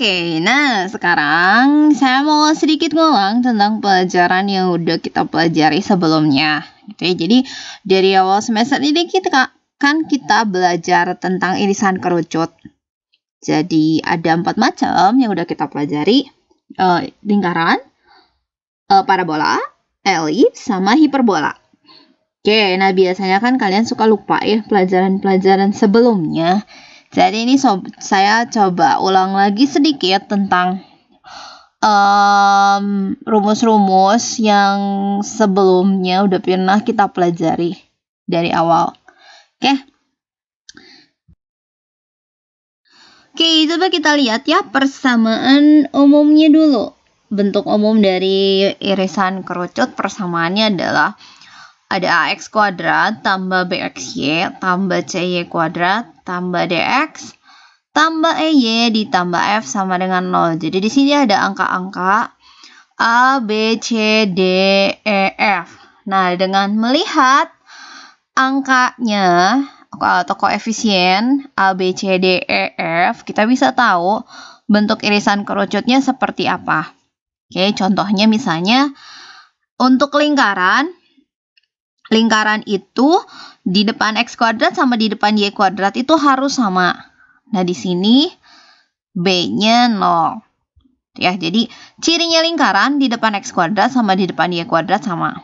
Oke, nah sekarang saya mau sedikit ngulang tentang pelajaran yang udah kita pelajari sebelumnya. Gitu ya. Jadi dari awal semester ini kita belajar tentang irisan kerucut. Jadi ada 4 macam yang udah kita pelajari. Lingkaran, parabola, elips, sama hiperbola. Oke, nah biasanya kan kalian suka lupa ya pelajaran-pelajaran sebelumnya. Jadi ini saya coba ulang lagi sedikit tentang rumus-rumus yang sebelumnya udah pernah kita pelajari dari awal. Oke, coba kita lihat ya persamaan umumnya dulu. Bentuk umum dari irisan kerucut persamaannya adalah ada ax kuadrat tambah bxy tambah cy kuadrat tambah dx tambah ey ditambah f sama dengan 0. Jadi di sini ada angka-angka a, b, c, d, e, f. Nah, dengan melihat angkanya atau koefisien a, b, c, d, e, f, kita bisa tahu bentuk irisan kerucutnya seperti apa. Oke, contohnya misalnya untuk lingkaran itu di depan x kuadrat sama di depan y kuadrat itu harus sama. Nah, di sini b-nya 0. Ya, jadi cirinya lingkaran di depan x kuadrat sama di depan y kuadrat sama.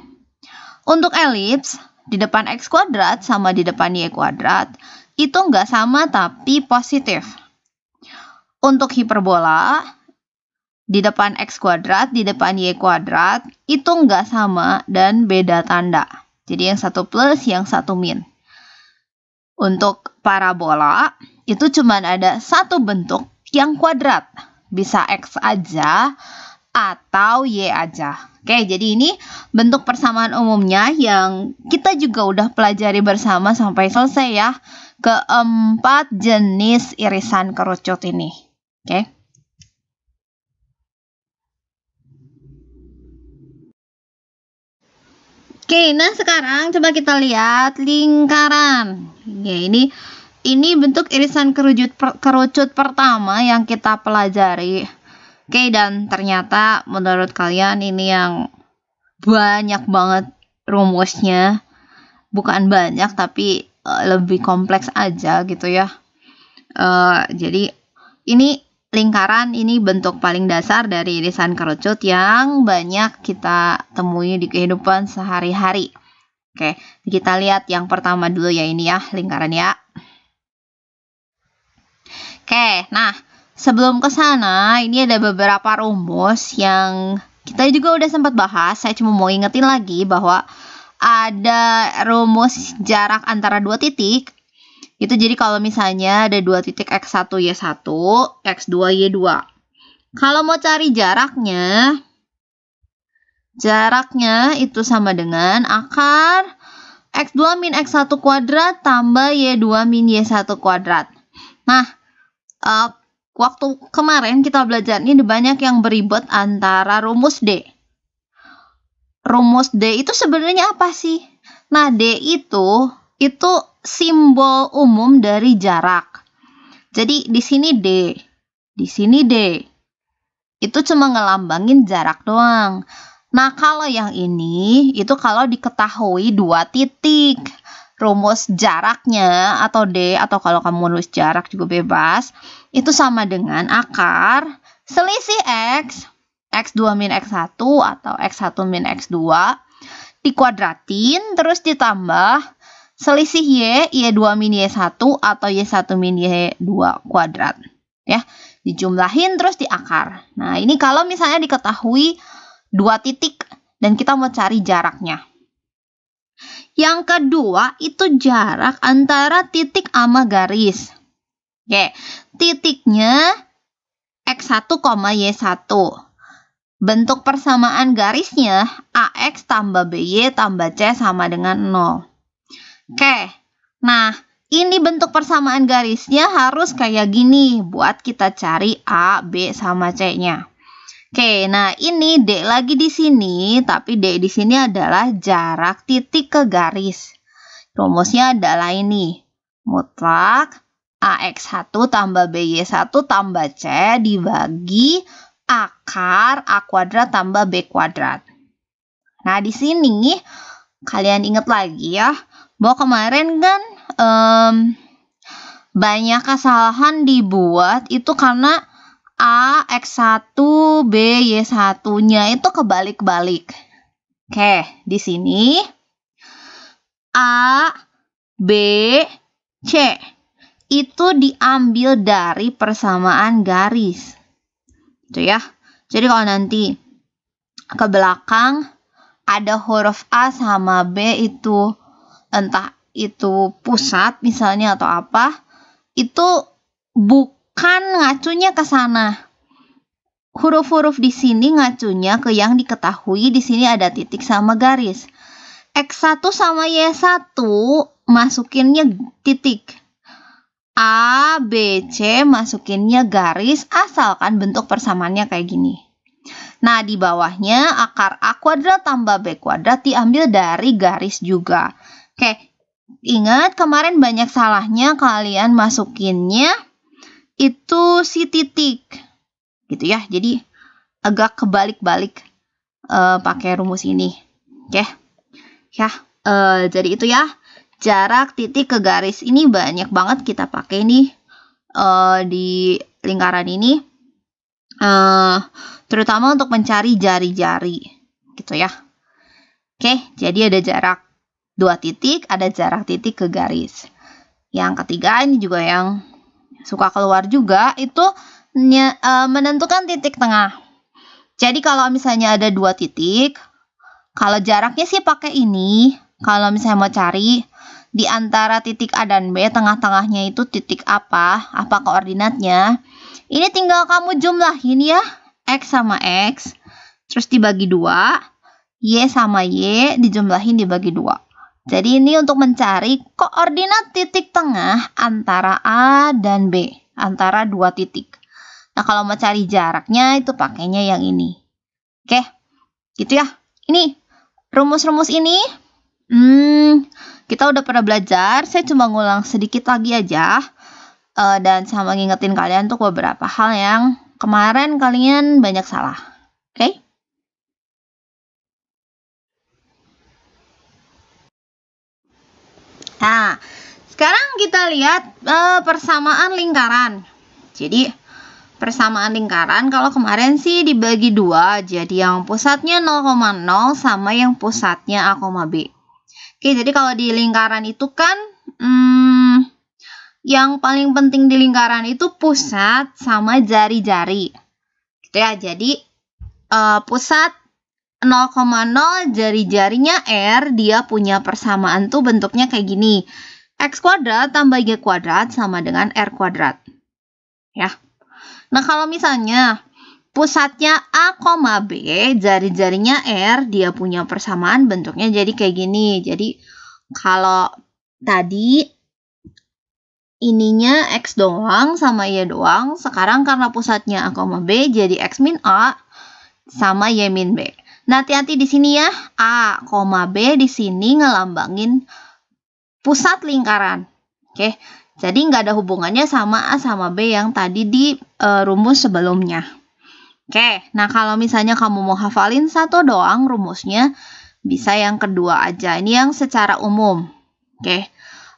Untuk elips, di depan x kuadrat sama di depan y kuadrat itu nggak sama tapi positif. Untuk hiperbola, di depan x kuadrat, di depan y kuadrat itu nggak sama dan beda tanda. Jadi yang satu plus, yang satu min. Untuk parabola, itu cuma ada satu bentuk yang kuadrat. Bisa x aja atau y aja. Oke, jadi ini bentuk persamaan umumnya yang kita juga udah pelajari bersama sampai selesai ya. Keempat jenis irisan kerucut ini. Oke. Oke, nah sekarang coba kita lihat lingkaran. Ya, ini bentuk irisan kerucut pertama yang kita pelajari. Oke, dan ternyata menurut kalian ini yang banyak banget rumusnya. Bukan banyak, tapi lebih kompleks aja gitu ya. Jadi ini lingkaran ini bentuk paling dasar dari irisan kerucut yang banyak kita temui di kehidupan sehari-hari. Oke, kita lihat yang pertama dulu ya ini ya, lingkaran ya. Oke, nah sebelum ke sana ini ada beberapa rumus yang kita juga udah sempat bahas. Saya cuma mau ingetin lagi bahwa ada rumus jarak antara dua titik. Itu jadi kalau misalnya ada dua titik x1, y1, x2, y2. Kalau mau cari jaraknya itu sama dengan akar x2 min x1 kuadrat tambah y2 min y1 kuadrat. Nah, waktu kemarin kita belajar ini banyak yang beribet antara rumus D. Rumus D itu sebenarnya apa sih? Nah, D itu simbol umum dari jarak. Jadi di sini D, di sini D. Itu cuma ngelambangin jarak doang. Nah, kalau yang ini itu kalau diketahui dua titik. Rumus jaraknya atau D atau kalau kamu nulis jarak juga bebas, itu sama dengan akar selisih x2 min x1 atau x1 min x2 dikuadratin terus ditambah selisih y2 min y1 atau y1 min y2 kuadrat. Ya, dijumlahin terus diakar. Nah, ini kalau misalnya diketahui dua titik dan kita mau cari jaraknya. Yang kedua itu jarak antara titik sama garis. Oke, titiknya x1, y1. Bentuk persamaan garisnya ax tambah by tambah c sama dengan 0. Oke, nah ini bentuk persamaan garisnya harus kayak gini buat kita cari a, b, sama c-nya. Oke, nah ini D lagi di sini, tapi D di sini adalah jarak titik ke garis. Rumusnya adalah ini, mutlak AX1 tambah BY1 tambah C dibagi akar A kuadrat tambah B kuadrat. Nah, di sini kalian ingat lagi ya, bahwa kemarin kan banyak kesalahan dibuat itu karena A, X1, B, Y1-nya itu kebalik-balik. Oke, di sini A, B, C itu diambil dari persamaan garis. Itu ya. Jadi kalau nanti ke belakang ada huruf A sama B itu entah itu pusat misalnya atau apa, itu bukan ngacunya ke sana. Huruf-huruf di sini ngacunya ke yang diketahui. Di sini ada titik sama garis. X1 sama Y1 masukinnya titik. A, B, C masukinnya garis asalkan bentuk persamaannya kayak gini. Nah, di bawahnya akar A kuadrat tambah B kuadrat diambil dari garis juga. Oke, ingat kemarin banyak salahnya kalian masukinnya itu si titik. Gitu ya, jadi agak kebalik-balik pakai rumus ini. Oke, ya, jadi itu ya. Jarak titik ke garis ini banyak banget kita pakai nih di lingkaran ini, terutama untuk mencari jari-jari, gitu ya. Oke, jadi ada jarak 2 titik, ada jarak titik ke garis. Yang ketiga ini juga yang suka keluar juga, itu menentukan titik tengah. Jadi kalau misalnya ada 2 titik, kalau jaraknya sih pakai ini. Kalau misalnya mau cari di antara titik A dan B, tengah-tengahnya itu titik apa koordinatnya. Ini tinggal kamu jumlahin ya, X sama X, terus dibagi 2, Y sama Y dijumlahin dibagi 2. Jadi ini untuk mencari koordinat titik tengah antara A dan B, antara 2 titik. Nah, kalau mau cari jaraknya itu pakainya yang ini. Oke, gitu ya. Ini rumus-rumus ini kita udah pernah belajar, saya cuma ngulang sedikit lagi aja, dan sama ngingetin kalian untuk beberapa hal yang kemarin kalian banyak salah. Oke? Nah, sekarang kita lihat persamaan lingkaran. Jadi, persamaan lingkaran kalau kemarin sih dibagi 2, jadi yang pusatnya 0,0 sama yang pusatnya A, B. Oke, jadi kalau di lingkaran itu kan yang paling penting di lingkaran itu pusat sama jari-jari. Gitu ya. Jadi pusat 0,0, jari-jarinya R, dia punya persamaan tuh bentuknya kayak gini. X kuadrat tambah Y kuadrat sama dengan R kuadrat. Ya. Nah, kalau misalnya pusatnya A, B, jari-jarinya R, dia punya persamaan bentuknya jadi kayak gini. Jadi, kalau tadi ininya X doang sama Y doang, sekarang karena pusatnya A, B, jadi X min A sama Y min B. Nah, hati-hati di sini ya, A, B di sini ngelambangin pusat lingkaran. Oke, jadi nggak ada hubungannya sama A sama B yang tadi di rumus sebelumnya. Oke, nah kalau misalnya kamu mau hafalin satu doang rumusnya, bisa yang kedua aja. Ini yang secara umum. Oke,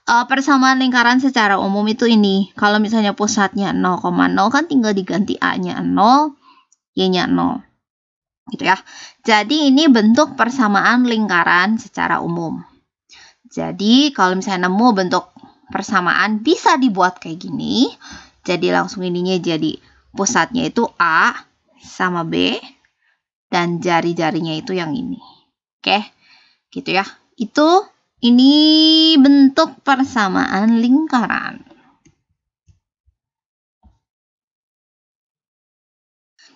persamaan lingkaran secara umum itu ini. Kalau misalnya pusatnya 0,0 kan tinggal diganti A-nya 0, Y-nya 0. Gitu ya. Jadi ini bentuk persamaan lingkaran secara umum. Jadi kalau misalnya nemu bentuk persamaan bisa dibuat kayak gini. Jadi langsung ininya jadi pusatnya itu A sama B, dan jari-jarinya itu yang ini. Oke, gitu ya. Ini bentuk persamaan lingkaran.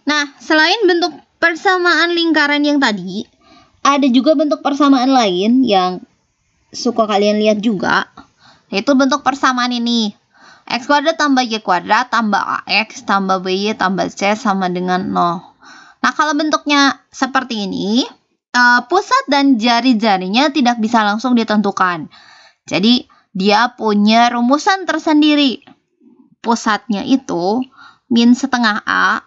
Nah, selain bentuk persamaan lingkaran yang tadi, ada juga bentuk persamaan lain yang suka kalian lihat juga, yaitu bentuk persamaan ini. X kuadrat tambah Y kuadrat tambah AX tambah BY tambah C sama dengan 0. Nah, kalau bentuknya seperti ini, pusat dan jari-jarinya tidak bisa langsung ditentukan. Jadi, dia punya rumusan tersendiri. pusatnya itu min setengah A.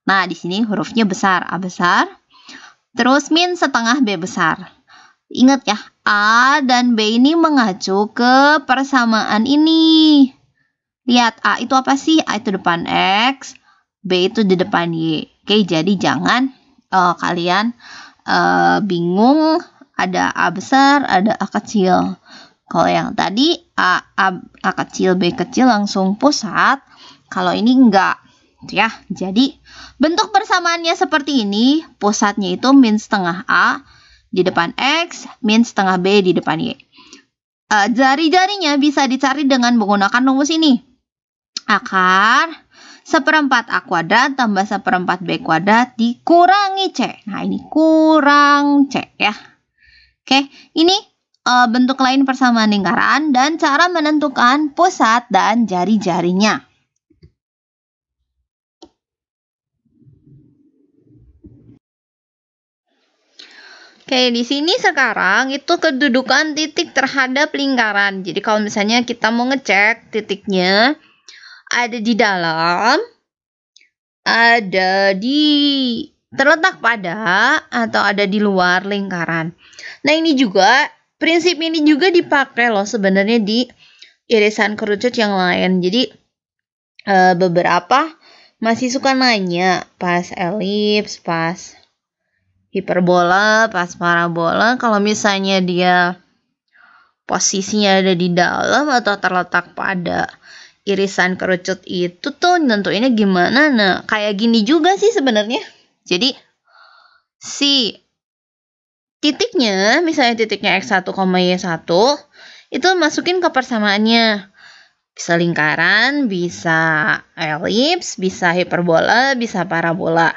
Nah, di sini hurufnya besar, A besar. Terus min setengah B besar. Ingat ya, A dan B ini mengacu ke persamaan ini. Lihat, A itu apa sih? A itu depan X, B itu di depan Y. Oke, jadi jangan kalian bingung, ada A besar, ada A kecil. Kalau yang tadi A kecil, B kecil langsung pusat. Kalau ini enggak. Ya, jadi bentuk persamaannya seperti ini. Pusatnya itu min setengah A di depan X, min setengah B di depan Y. Jari-jarinya bisa dicari dengan menggunakan rumus ini. Akar seperempat A kuadrat tambah seperempat B kuadrat dikurangi C. Nah, ini kurang C ya. Oke, ini bentuk lain persamaan lingkaran dan cara menentukan pusat dan jari-jarinya. Oke, di sini sekarang itu kedudukan titik terhadap lingkaran. Jadi kalau misalnya kita mau ngecek titiknya ada di dalam, ada di terletak pada, atau ada di luar lingkaran. Nah, ini juga prinsip ini juga dipakai loh sebenarnya di irisan kerucut yang lain. Jadi beberapa masih suka nanya pas elips, pas hiperbola, pas parabola, kalau misalnya dia posisinya ada di dalam atau terletak pada irisan kerucut itu tuh nentuinnya gimana? Nah, kayak gini juga sih sebenarnya. Jadi si titiknya, misalnya titiknya X1, Y1, itu masukin ke persamaannya. Bisa lingkaran, bisa elips, bisa hiperbola, bisa parabola.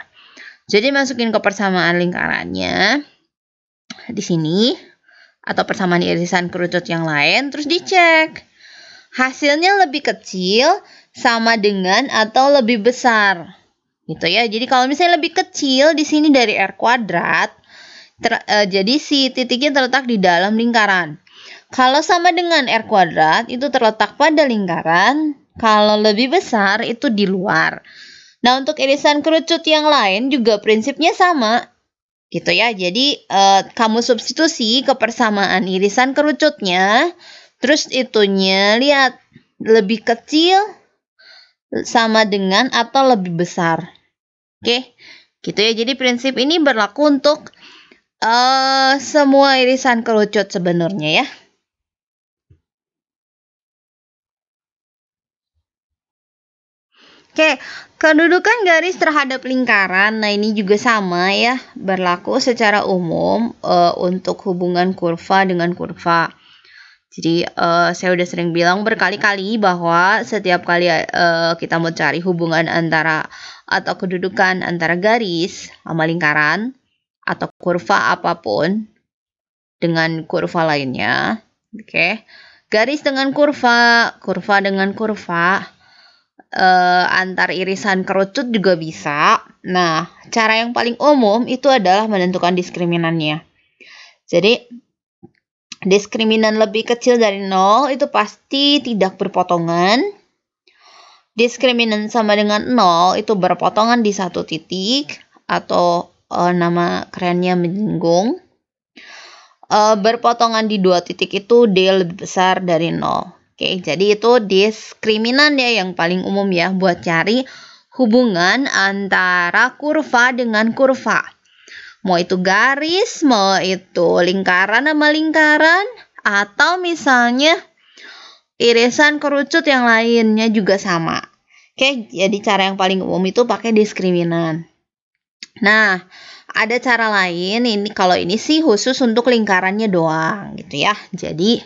Jadi masukin ke persamaan lingkarannya di sini atau persamaan irisan kerucut yang lain, terus dicek. Hasilnya lebih kecil sama dengan atau lebih besar. Gitu ya. Jadi kalau misalnya lebih kecil di sini dari R kuadrat, jadi si titiknya terletak di dalam lingkaran. Kalau sama dengan R kuadrat itu terletak pada lingkaran, kalau lebih besar itu di luar. Nah, untuk irisan kerucut yang lain juga prinsipnya sama. Gitu ya. Jadi kamu substitusi ke persamaan irisan kerucutnya, terus itunya lihat lebih kecil sama dengan atau lebih besar. Oke. Gitu ya. Jadi prinsip ini berlaku untuk semua irisan kerucut sebenarnya ya. Oke, kedudukan garis terhadap lingkaran, nah ini juga sama ya, berlaku secara umum untuk hubungan kurva dengan kurva. Jadi saya udah sering bilang berkali-kali bahwa setiap kali kita mau cari hubungan antara atau kedudukan antara garis sama lingkaran atau kurva apapun dengan kurva lainnya, oke. Garis dengan kurva, kurva dengan kurva, antar irisan kerucut juga bisa. Nah, cara yang paling umum itu adalah menentukan diskriminannya. Jadi, diskriminan lebih kecil dari 0 itu pasti tidak berpotongan. Diskriminan sama dengan 0 itu berpotongan di satu titik atau nama kerennya menyinggung. Berpotongan di dua titik itu D lebih besar dari 0. Oke, jadi itu diskriminan ya yang paling umum ya buat cari hubungan antara kurva dengan kurva. Mau itu garis, mau itu lingkaran sama lingkaran, atau misalnya irisan kerucut yang lainnya juga sama. Oke, jadi cara yang paling umum itu pakai diskriminan. Nah, ada cara lain, ini kalau ini sih khusus untuk lingkarannya doang gitu ya. Jadi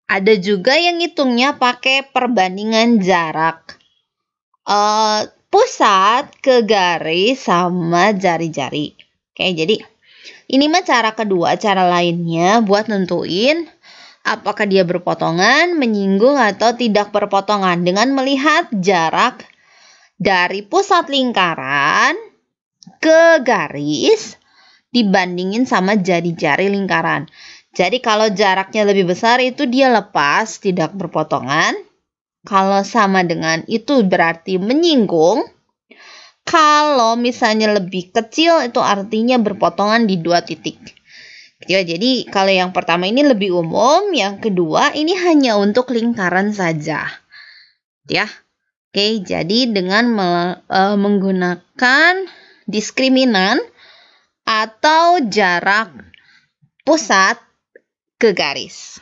ada juga yang ngitungnya pakai perbandingan jarak pusat ke garis sama jari-jari. Oke, jadi ini mah cara kedua, cara lainnya buat nentuin apakah dia berpotongan, menyinggung, atau tidak berpotongan dengan melihat jarak dari pusat lingkaran ke garis dibandingin sama jari-jari lingkaran. Jadi kalau jaraknya lebih besar itu dia lepas, tidak berpotongan. Kalau sama dengan itu berarti menyinggung. Kalau misalnya lebih kecil itu artinya berpotongan di 2 titik. Ya, jadi kalau yang pertama ini lebih umum, yang kedua ini hanya untuk lingkaran saja. Ya. Oke, jadi dengan menggunakan diskriminan atau jarak pusat ke garis.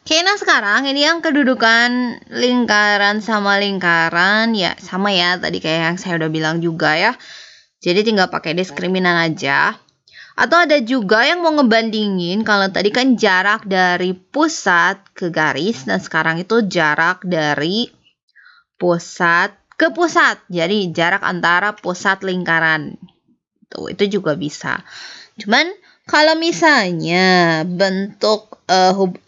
Oke, nah sekarang ini yang kedudukan lingkaran sama lingkaran ya sama ya tadi kayak yang saya udah bilang juga ya. Jadi tinggal pakai diskriminan aja. Atau ada juga yang mau ngebandingin kalau tadi kan jarak dari pusat ke garis dan sekarang itu jarak dari pusat ke pusat. Jadi jarak antara pusat lingkaran. Tuh, itu juga bisa. Cuman kalau misalnya bentuk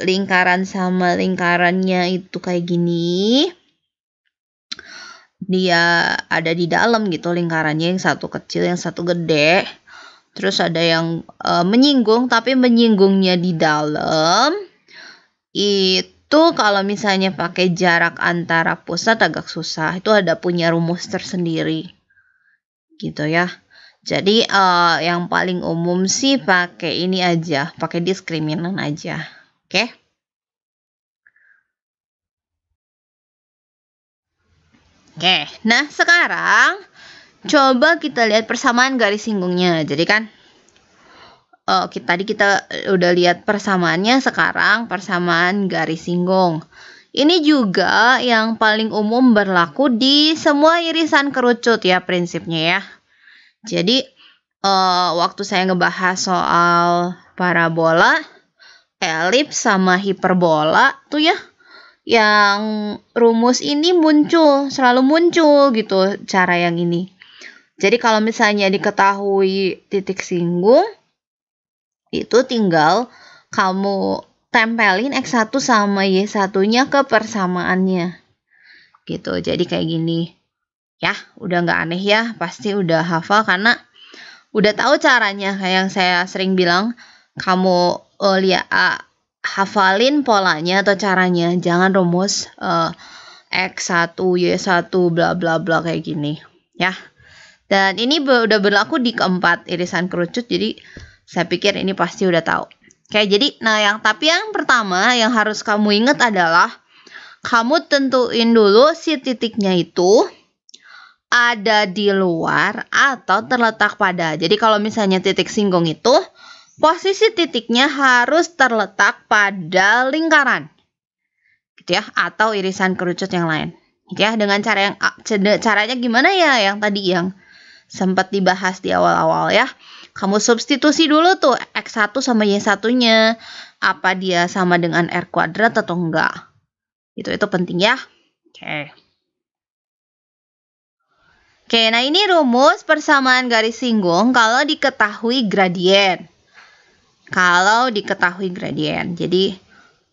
lingkaran sama lingkarannya itu kayak gini, dia ada di dalam gitu lingkarannya, yang satu kecil, yang satu gede. Terus ada yang menyinggung, tapi menyinggungnya di dalam. Itu kalau misalnya pakai jarak antara pusat agak susah. Itu ada punya rumus tersendiri. Gitu ya. Jadi yang paling umum sih pakai ini aja, pakai diskriminan aja. Oke? Oke, nah sekarang coba kita lihat persamaan garis singgungnya. Jadi kan tadi kita udah lihat persamaannya, sekarang persamaan garis singgung. Ini juga yang paling umum berlaku di semua irisan kerucut ya prinsipnya ya. Jadi waktu saya ngebahas soal parabola, elips sama hiperbola tuh ya, yang rumus ini selalu muncul gitu cara yang ini. Jadi kalau misalnya diketahui titik singgung, itu tinggal kamu tempelin X1 sama Y1-nya ke persamaannya. Gitu, jadi kayak gini. Ya, udah nggak aneh ya, pasti udah hafal karena udah tahu caranya. Kayak yang saya sering bilang, kamu hafalin polanya atau caranya, jangan rumus X1, Y1, bla bla bla kayak gini. Ya, dan ini udah berlaku di keempat irisan kerucut, jadi saya pikir ini pasti udah tahu. Oke, jadi tapi yang pertama yang harus kamu ingat adalah kamu tentuin dulu si titiknya itu ada di luar atau terletak pada. Jadi kalau misalnya titik singgung itu posisi titiknya harus terletak pada lingkaran. Gitu ya, atau irisan kerucut yang lain. Gitu ya, dengan caranya gimana ya yang tadi yang sempat dibahas di awal-awal ya. Kamu substitusi dulu tuh X1 sama Y1-nya. Apa dia sama dengan R kuadrat atau enggak. Itu penting ya. Oke, nah ini rumus persamaan garis singgung kalau diketahui gradien. Jadi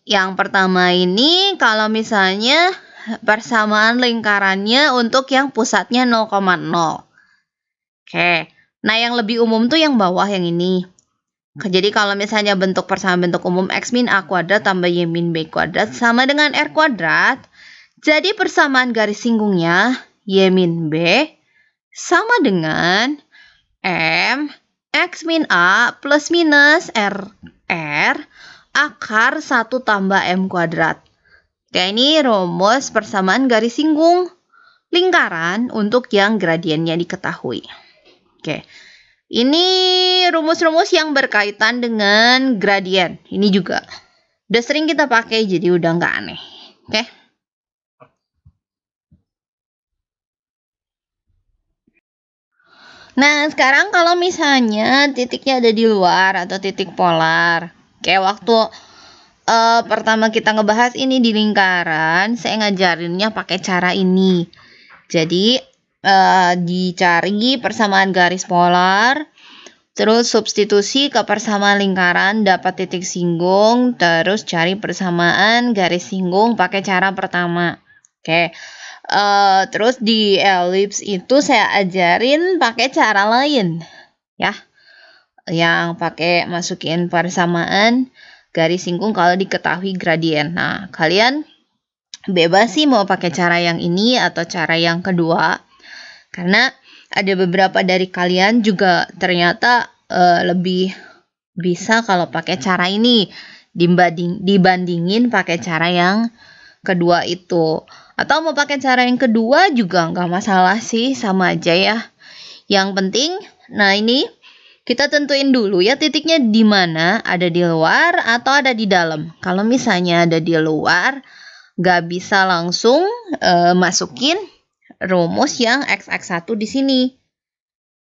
yang pertama ini kalau misalnya persamaan lingkarannya untuk yang pusatnya 0,0. Oke, nah yang lebih umum tuh yang bawah yang ini. Jadi kalau misalnya bentuk persamaan bentuk umum X min A kuadrat tambah Y min B kuadrat sama dengan R kuadrat. Jadi persamaan garis singgungnya Y min B sama dengan M X min A plus minus R akar 1 tambah M kuadrat. Oke, ini rumus persamaan garis singgung lingkaran untuk yang gradiennya diketahui. Oke, ini rumus-rumus yang berkaitan dengan gradien. Ini juga udah sering kita pakai, jadi udah nggak aneh. Oke. Nah, sekarang kalau misalnya titiknya ada di luar atau titik polar. Kayak waktu pertama kita ngebahas ini di lingkaran, saya ngajarinnya pakai cara ini. Jadi, dicari persamaan garis polar, terus substitusi ke persamaan lingkaran, dapat titik singgung, terus cari persamaan garis singgung pakai cara pertama. Oke. Terus di elips itu saya ajarin pakai cara lain. Ya. yang pakai masukin persamaan garis singgung kalau diketahui gradien. Nah, kalian bebas sih mau pakai cara yang ini atau cara yang kedua. Karena ada beberapa dari kalian juga ternyata lebih bisa kalau pakai cara ini dibandingin pakai cara yang kedua itu. Atau mau pakai cara yang kedua juga nggak masalah sih, sama aja ya. Yang penting, nah ini kita tentuin dulu ya titiknya di mana, ada di luar atau ada di dalam. Kalau misalnya ada di luar, nggak bisa langsung masukin rumus yang x1 di sini.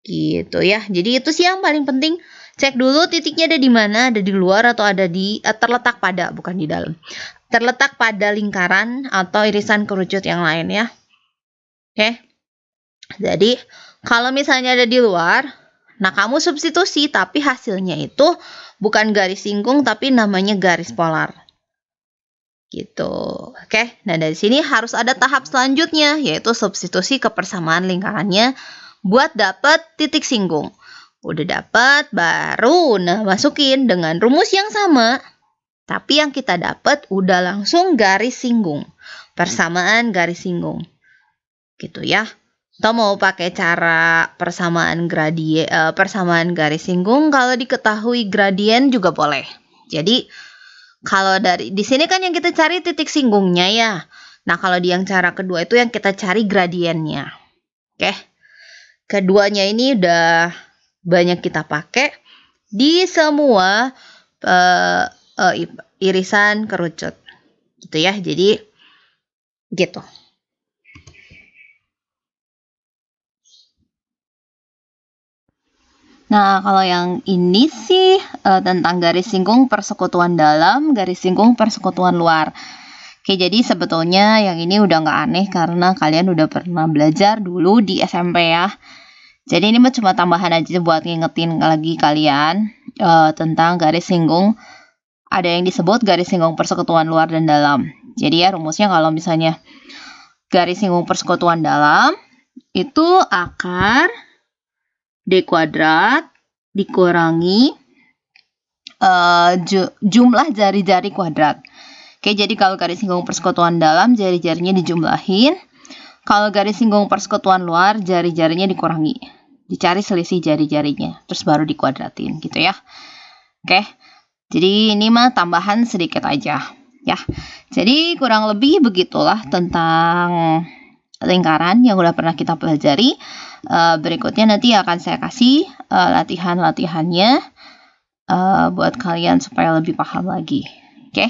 Gitu ya. Jadi itu sih yang paling penting. Cek dulu titiknya ada di mana, ada di luar atau ada di terletak pada, bukan di dalam. Terletak pada lingkaran atau irisan kerucut yang lain ya. Oke. Jadi kalau misalnya ada di luar, nah kamu substitusi tapi hasilnya itu bukan garis singgung tapi namanya garis polar. Gitu. Oke. Nah, dari sini harus ada tahap selanjutnya yaitu substitusi ke persamaan lingkarannya buat dapat titik singgung. Udah dapat, baru masukin dengan rumus yang sama. Tapi yang kita dapat udah langsung garis singgung. Persamaan garis singgung. Gitu ya. Atau mau pakai cara persamaan persamaan garis singgung kalau diketahui gradien juga boleh. Jadi kalau di sini kan yang kita cari titik singgungnya ya. Nah, kalau di yang cara kedua itu yang kita cari gradiennya. Oke. Keduanya ini udah banyak kita pakai di semua irisan kerucut. Gitu ya. Jadi gitu. Nah, kalau yang ini sih tentang garis singgung persekutuan dalam, garis singgung persekutuan luar. Oke, jadi sebetulnya yang ini udah nggak aneh karena kalian udah pernah belajar dulu di SMP ya. Jadi ini cuma tambahan aja buat ngingetin lagi kalian tentang garis singgung. Ada yang disebut garis singgung persekutuan luar dan dalam. Jadi ya rumusnya kalau misalnya garis singgung persekutuan dalam itu akar D kuadrat dikurangi jumlah jari-jari kuadrat. Oke, jadi kalau garis singgung persekutuan dalam, jari-jarinya dijumlahin. Kalau garis singgung persekutuan luar, jari-jarinya dikurangi. Dicari selisih jari-jarinya, terus baru dikuadratin gitu ya. Oke, jadi ini mah tambahan sedikit aja ya. Jadi kurang lebih begitulah tentang lingkaran yang udah pernah kita pelajari. Berikutnya nanti akan saya kasih latihan-latihannya buat kalian supaya lebih paham lagi. Oke.